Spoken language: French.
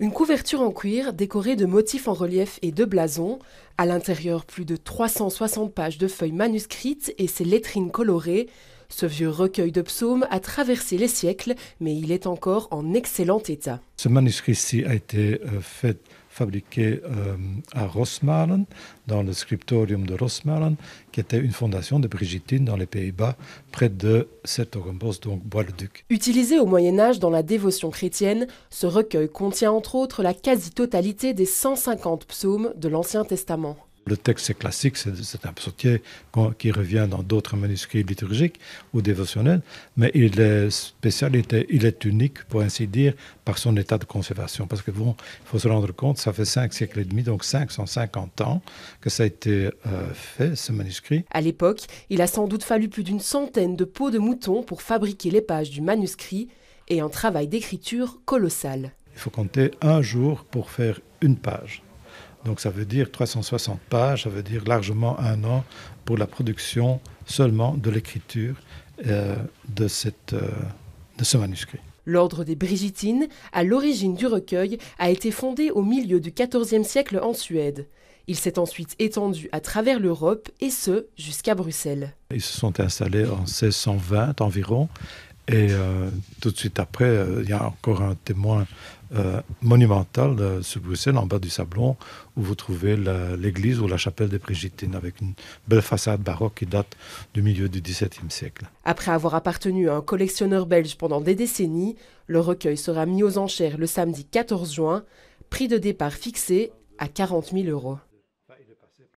Une couverture en cuir décorée de motifs en relief et de blasons. À l'intérieur, plus de 360 pages de feuilles manuscrites et ses lettrines colorées. Ce vieux recueil de psaumes a traversé les siècles, mais il est encore en excellent état. Ce manuscrit-ci a été fabriqué à Rosmalen, dans le scriptorium de Rosmalen, qui était une fondation de Brigittine dans les Pays-Bas, près de 's-Hertogenbosch, donc Bois-le-Duc. Utilisé au Moyen-Âge dans la dévotion chrétienne, ce recueil contient entre autres la quasi-totalité des 150 psaumes de l'Ancien Testament. Le texte est classique, c'est un psautier qui revient dans d'autres manuscrits liturgiques ou dévotionnels, mais il est spécial, il est unique, pour ainsi dire, par son état de conservation. Parce que bon, il faut se rendre compte, ça fait 5 siècles et demi, donc 550 ans que ça a été fait, ce manuscrit. À l'époque, il a sans doute fallu plus d'une centaine de peaux de mouton pour fabriquer les pages du manuscrit et un travail d'écriture colossal. Il faut compter un jour pour faire une page. Donc ça veut dire 360 pages, ça veut dire largement un an pour la production seulement de l'écriture de ce manuscrit. L'ordre des Brigittines, à l'origine du recueil, a été fondé au milieu du XIVe siècle en Suède. Il s'est ensuite étendu à travers l'Europe et ce, jusqu'à Bruxelles. Ils se sont installés en 1620 environ. Et tout de suite après, il y a encore un témoin monumental sur Bruxelles, en bas du Sablon, où vous trouvez l'église ou la chapelle des Brigittines, avec une belle façade baroque qui date du milieu du XVIIe siècle. Après avoir appartenu à un collectionneur belge pendant des décennies, le recueil sera mis aux enchères le samedi 14 juin, prix de départ fixé à 40 000 €.